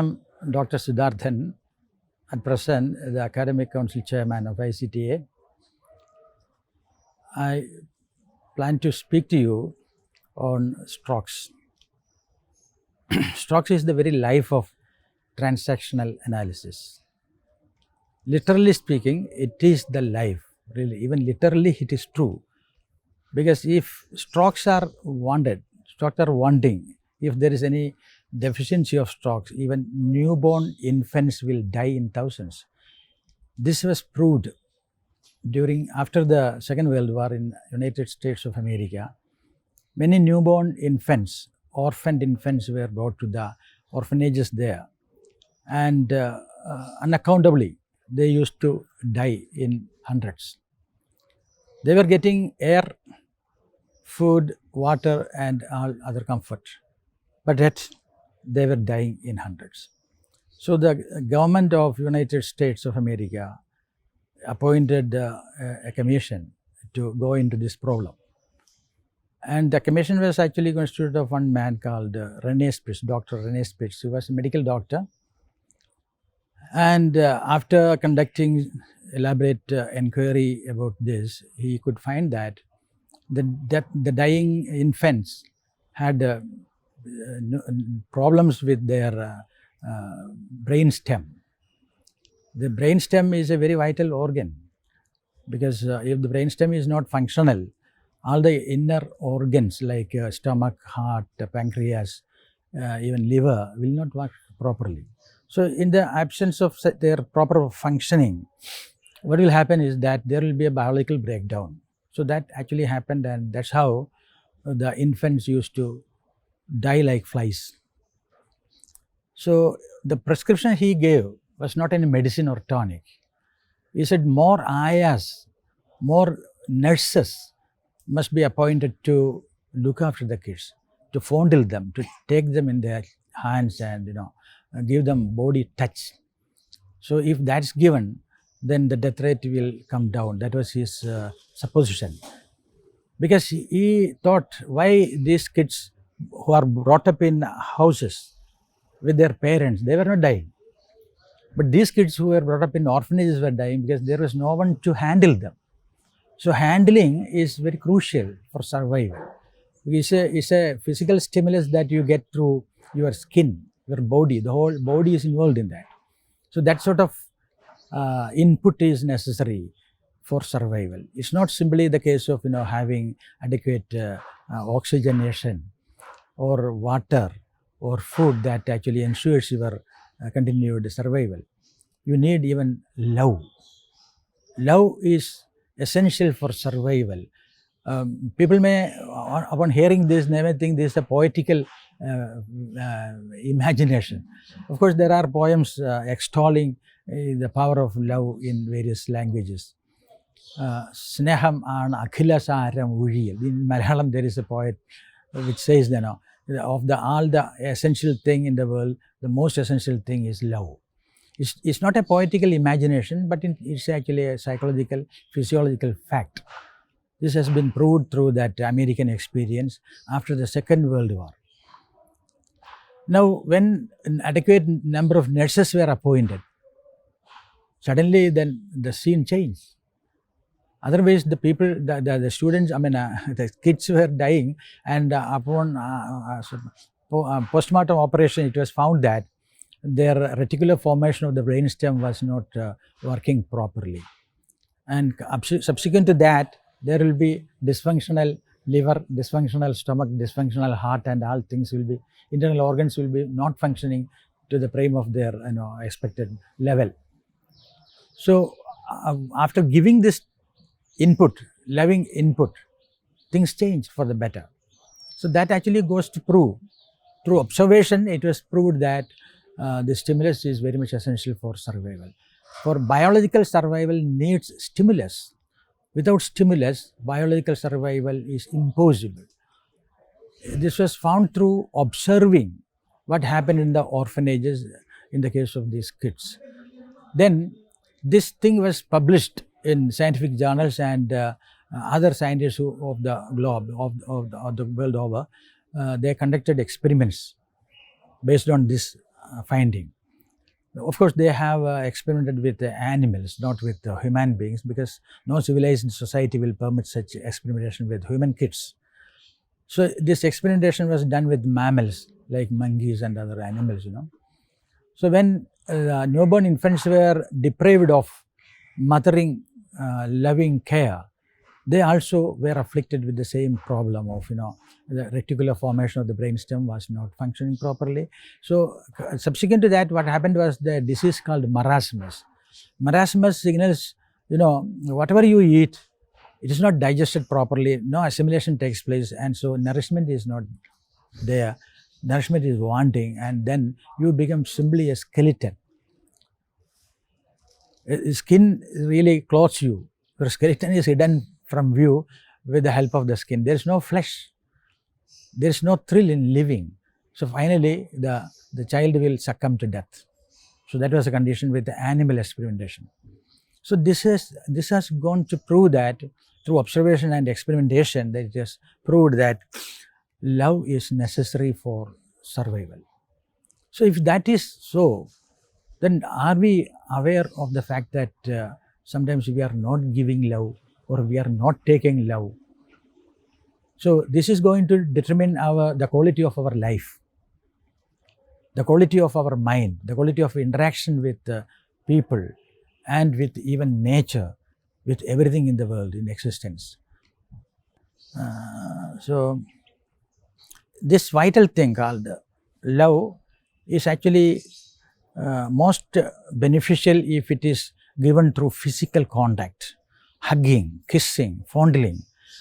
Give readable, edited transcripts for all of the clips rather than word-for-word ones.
am Dr. Siddharthan, at present the Academic Council Chairman of ICTA. I plan to speak to you on strokes. Strokes is the very life of transactional analysis. Literally speaking, it is the life, really, even literally it is true. Because if strokes are wanting, if there is any deficiency of strokes, even newborn infants will die in thousands. This was proved after the Second World War in United States of America. Many newborn infants, orphaned infants were brought to the orphanages there, and unaccountably they used to die in hundreds. They were getting air, food, water and all other comfort, but yet they were dying in hundreds. So the government of United States of America appointed a commission to go into this problem. And the commission was actually constituted of one man called Rene Spitz, Dr. Rene Spitz, who was a medical doctor. And after conducting elaborate inquiry about this, he could find that the dying infants had problems with their brain stem. The brain stem is a very vital organ, because if the brain stem is not functional, all the inner organs like stomach, heart, pancreas, even liver will not work properly. So in the absence of their proper functioning, what will happen is that there will be a biological breakdown. So that actually happened, and that's how the infants used to die like flies. So the prescription he gave was not any medicine or tonic. He said more ayahs, more nurses must be appointed to look after the kids, to fondle them, to take them in their hands and give them body touch. So if that's given, then the death rate will come down. That was his supposition. Because he thought, why these kids who are brought up in houses with their parents, they were not dying. But these kids who were brought up in orphanages were dying because there was no one to handle them. So handling is very crucial for survival. It's a physical stimulus that you get through your skin, your body. The whole body is involved in that. So that sort of input is necessary for survival. It's not simply the case of having adequate oxygenation or water or food that actually ensures your continued survival. You need even love. Love is essential for survival. People may, upon hearing this, they may think this is a poetical imagination. Of course, there are poems extolling the power of love in various languages. Sneham an akhilasaram ujiyal. In Malayalam, there is a poet which says that of all the essential thing in the world, the most essential thing is love. It's not a poetical imagination, but it's actually a psychological, physiological fact. This has been proved through that American experience after the Second World War. Now, when an adequate number of nurses were appointed, suddenly then the scene changed. Otherwise, the people, the students, the kids were dying, and upon postmortem operation, it was found that their reticular formation of the brainstem was not working properly. And subsequent to that, there will be dysfunctional liver, dysfunctional stomach, dysfunctional heart, and all things will be, internal organs will be not functioning to the prime of their expected level. So after giving this input, loving input, things change for the better. So that actually goes to prove, through observation, it was proved that the stimulus is very much essential for survival. For biological survival needs stimulus. Without stimulus, biological survival is impossible. This was found through observing what happened in the orphanages in the case of these kids. Then this thing was published in scientific journals, and other scientists of the globe, of the world over, they conducted experiments based on this finding. Of course, they have experimented with animals, not with human beings, because no civilized society will permit such experimentation with human kids. So this experimentation was done with mammals like monkeys and other animals, So when newborn infants were deprived of mothering, loving care, they also were afflicted with the same problem of, the reticular formation of the brainstem was not functioning properly. So subsequent to that, what happened was the disease called marasmus. Marasmus signals, whatever you eat, it is not digested properly, no assimilation takes place, and so nourishment is not there, nourishment is wanting, and then you become simply a skeleton. Skin really clothes you. Your skeleton is hidden from view with the help of the skin. There is no flesh. There is no thrill in living. So finally, the child will succumb to death. So that was a condition with the animal experimentation. So this has gone to prove that through observation and experimentation, that it has proved that love is necessary for survival. So if that is so, then are we aware of the fact that sometimes we are not giving love or we are not taking love? So this is going to determine the quality of our life, the quality of our mind, the quality of interaction with people and with even nature, with everything in the world, in existence. So this vital thing called love is actually most beneficial if it is given through physical contact, hugging, kissing, fondling.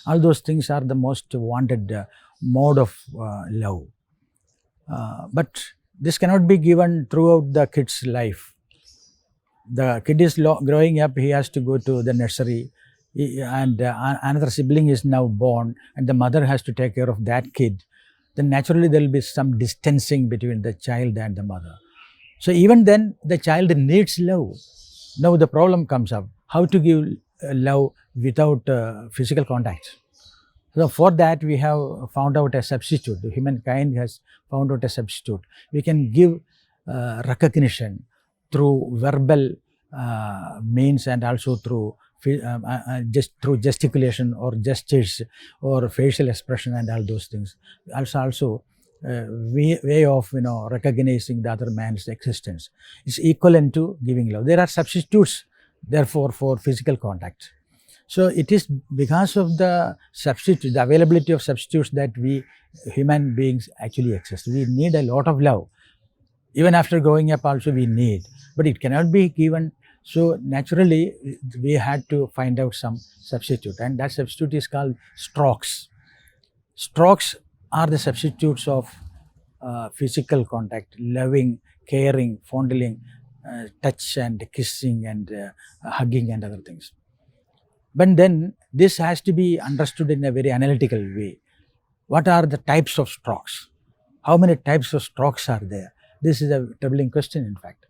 All those things are the most wanted mode of love. But this cannot be given throughout the kid's life. The kid is growing up, he has to go to the nursery, and another sibling is now born, and the mother has to take care of that kid. Then naturally there will be some distancing between the child and the mother. So even then the child needs love. Now the problem comes up, how to give love without physical contact. So for that we have found out a substitute. Humankind has found out a substitute. We can give recognition through verbal means and also through just through gesticulation or gestures or facial expression and all those things. Also way of recognizing the other man's existence is equivalent to giving love. There are substitutes therefore for physical contact. So it is because of the substitute, the availability of substitutes, that we human beings actually exist. We need a lot of love. Even after growing up also we need, but it cannot be given. So naturally we had to find out some substitute, and that substitute is called strokes. Strokes are the substitutes of physical contact, loving, caring, fondling, touch and kissing and hugging and other things. But then this has to be understood in a very analytical way. What are the types of strokes? How many types of strokes are there? This is a troubling question, in fact.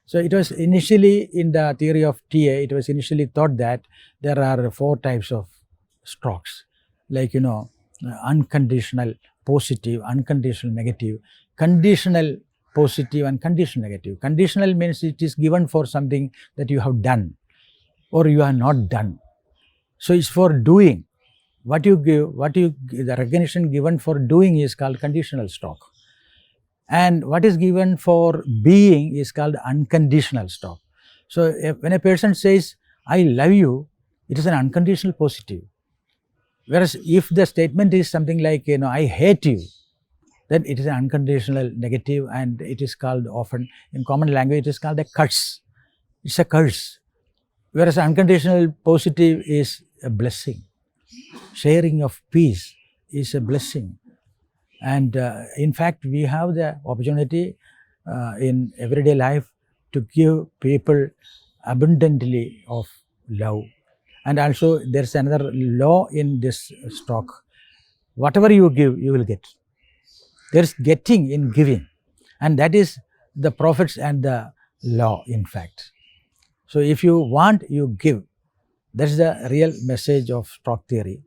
So it was initially, in the theory of TA, it was initially thought that there are 4 types of strokes, like unconditional positive, unconditional negative, conditional positive and conditional negative. Conditional means it is given for something that you have done or you have not done. So it's for doing. What you give, the recognition given for doing is called conditional stroke. And what is given for being is called unconditional stroke. So when a person says, I love you, it is an unconditional positive. Whereas if the statement is something like, I hate you, then it is an unconditional negative, and it is called often, in common language, it is called a curse. It's a curse. Whereas unconditional positive is a blessing. Sharing of peace is a blessing. And in fact, we have the opportunity in everyday life to give people abundantly of love. And also there is another law in this stroke. Whatever you give, you will get. There is getting in giving. And that is the prophets and the law, in fact. So if you want, you give. That is the real message of stroke theory.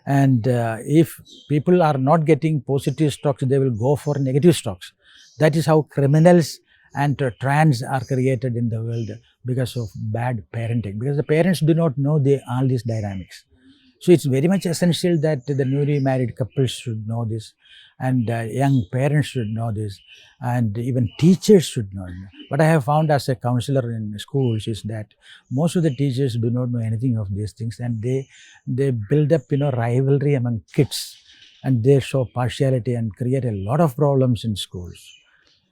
And if people are not getting positive strokes, they will go for negative strokes. That is how criminals and trans are created in the world because of bad parenting, because the parents do not know all these dynamics. So it's very much essential that the newly married couples should know this, and young parents should know this, and even teachers should know it. What I have found as a counselor in schools is that most of the teachers do not know anything of these things, and they build up rivalry among kids, and they show partiality and create a lot of problems in schools.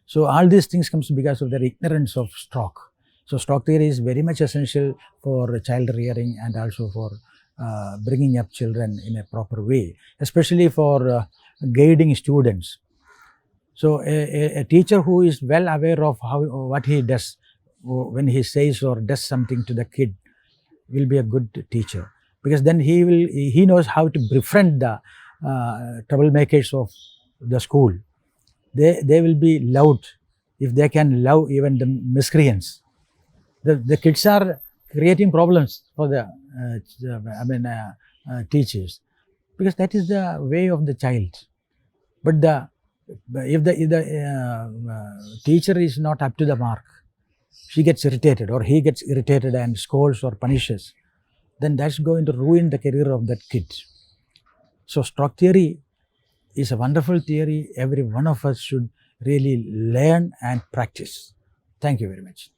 So all these things comes because of their ignorance of stroke. So stroke theory is very much essential for child rearing and also for bringing up children in a proper way, especially for guiding students. So a teacher who is well aware of what he does when he says or does something to the kid will be a good teacher, because then he knows how to befriend the troublemakers of the school. They will be loved if they can love even the miscreants. The kids are creating problems for the teachers, because that is the way of the child. But if the teacher is not up to the mark, she gets irritated or he gets irritated and scolds or punishes, then that's going to ruin the career of that kid. So stroke theory is a wonderful theory. Every one of us should really learn and practice. Thank you very much.